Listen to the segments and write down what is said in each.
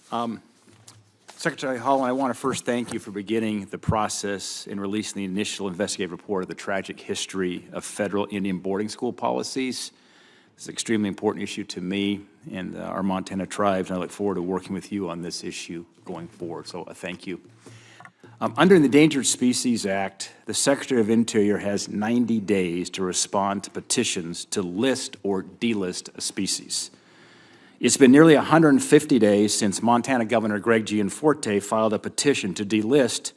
Secretary Haaland, I want to first thank you for beginning the process in releasing the initial investigative report of the tragic history of federal Indian boarding school policies. It's an extremely important issue to me and our Montana tribes, and I look forward to working with you on this issue going forward, so thank you. Under the Endangered Species Act, the Secretary of Interior has 90 days to respond to petitions to list or delist a species. It's been nearly 150 days since Montana Governor Greg Gianforte filed a petition to delist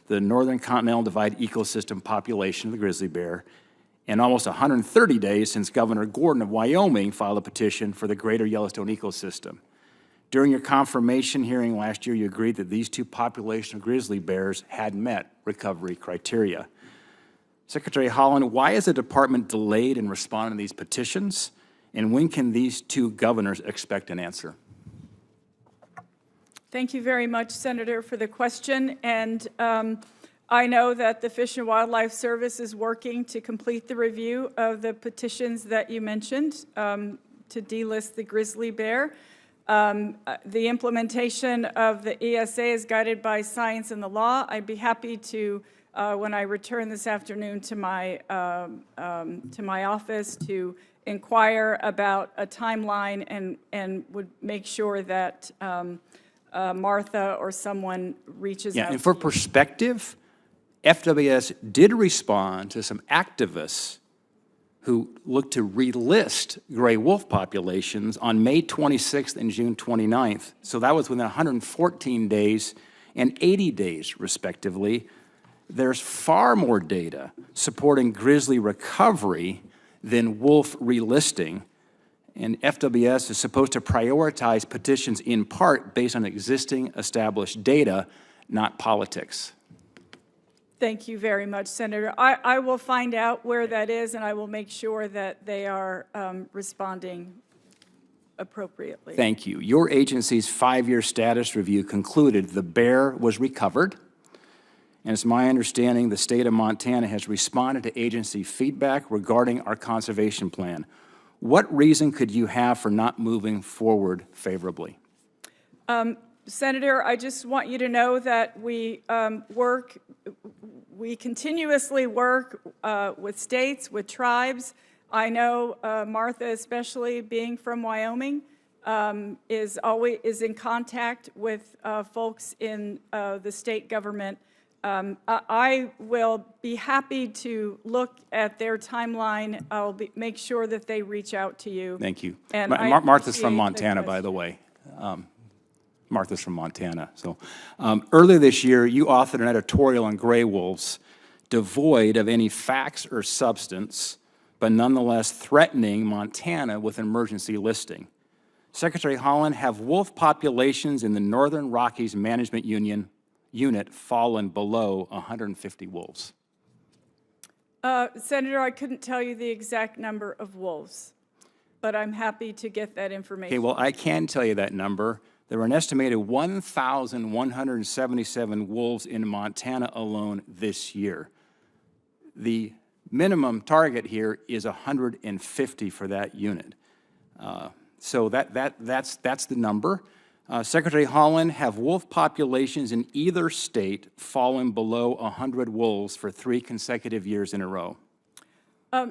the Northern Continental Divide ecosystem population of the grizzly bear, and almost 130 days since Governor Gordon of Wyoming filed a petition for the greater Yellowstone ecosystem. During your confirmation hearing last year, you agreed that these two populations of grizzly bears had met recovery criteria. Secretary Haaland, why is the department delayed in responding to these petitions? And when can these two governors expect an answer? Thank you very much, Senator, for the question. And I know that the Fish and Wildlife Service is working to complete the review of the petitions that you mentioned to delist the grizzly bear. The implementation of the ESA is guided by science and the law. I'd be happy to, when I return this afternoon to my office, to inquire about a timeline and would make sure that Martha or someone reaches out. And for perspective, FWS did respond to some activists who looked to relist gray wolf populations on May 26th and June 29th. So that was within 114 days and 80 days, respectively. There's far more data supporting grizzly recovery than wolf relisting, and FWS is supposed to prioritize petitions in part based on existing established data, not politics. Thank you very much, Senator. I will find out where that is, and I will make sure that they are responding appropriately. Thank you. Your agency's 5-year status review concluded the bear was recovered, and it's my understanding the state of Montana has responded to agency feedback regarding our conservation plan. What reason could you have for not moving forward favorably? Senator, I just want you to know that we continuously work with states, with tribes. I know Martha, especially being from Wyoming, is in contact with folks in the state government. I will be happy to look at their timeline. I'll make sure that they reach out to you. Thank you. And Martha's from Montana, by the way. Martha's from Montana. So earlier this year, you authored an editorial on gray wolves devoid of any facts or substance, but nonetheless threatening Montana with an emergency listing. Secretary Haaland, have wolf populations in the Northern Rockies Management Unit fallen below 150 wolves? Senator, I couldn't tell you the exact number of wolves, but I'm happy to get that information. Okay, well, I can tell you that number. There were an estimated 1,177 wolves in Montana alone this year. The minimum target here is 150 for that unit. So that's the number. Secretary Haaland, have wolf populations in either state fallen below 100 wolves for 3 consecutive years in a row?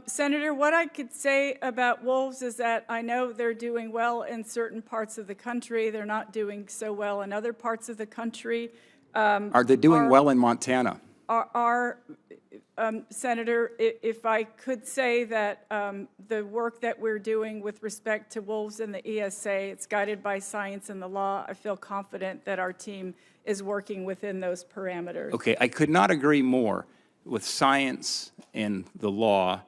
Senator, what I could say about wolves is that I know they're doing well in certain parts of the country. They're not doing so well in other parts of the country. Are they doing well in Montana? Senator, if I could say that the work that we're doing with respect to wolves in the ESA, it's guided by science and the law. I feel confident that our team is working within those parameters. Okay, I could not agree more with science and the law.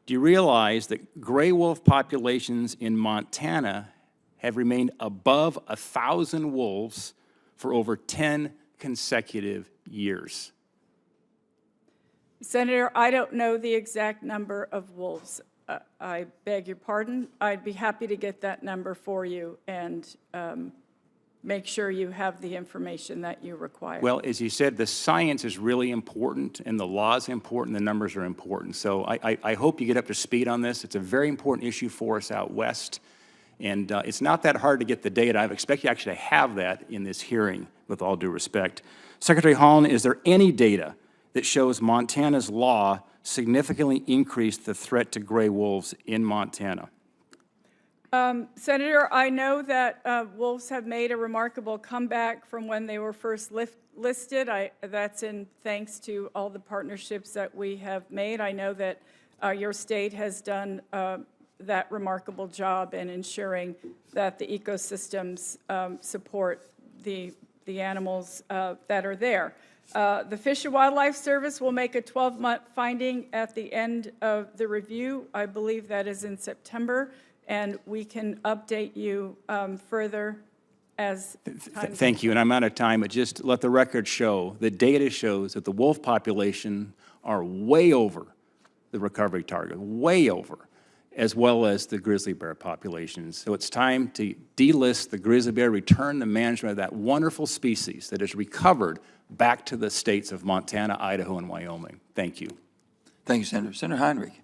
Do you realize that gray wolf populations in Montana have remained above 1,000 wolves for over 10 consecutive years? Senator, I don't know the exact number of wolves. I beg your pardon. I'd be happy to get that number for you and make sure you have the information that you require. Well, as you said, the science is really important, and the law is important, the numbers are important. So I hope you get up to speed on this. It's a very important issue for us out west, And it's not that hard to get the data. I expect you actually to have that in this hearing, with all due respect. Secretary Haaland, is there any data that shows Montana's law significantly increased the threat to gray wolves in Montana? Senator, I know that wolves have made a remarkable comeback from when they were first listed. That's in thanks to all the partnerships that we have made. I know that your state has done that remarkable job in ensuring that the ecosystems support the animals that are there. The Fish and Wildlife Service will make a 12-month finding at the end of the review. I believe that is in September, and we can update you further as time. Thank you, and I'm out of time, but just let the record show, the data shows that the wolf population are way over the recovery target, way over, as well as the grizzly bear populations. So it's time to delist the grizzly bear, return the management of that wonderful species that is recovered back to the states of Montana, Idaho, and Wyoming. Thank you. Thank you, Senator. Senator Heinrich.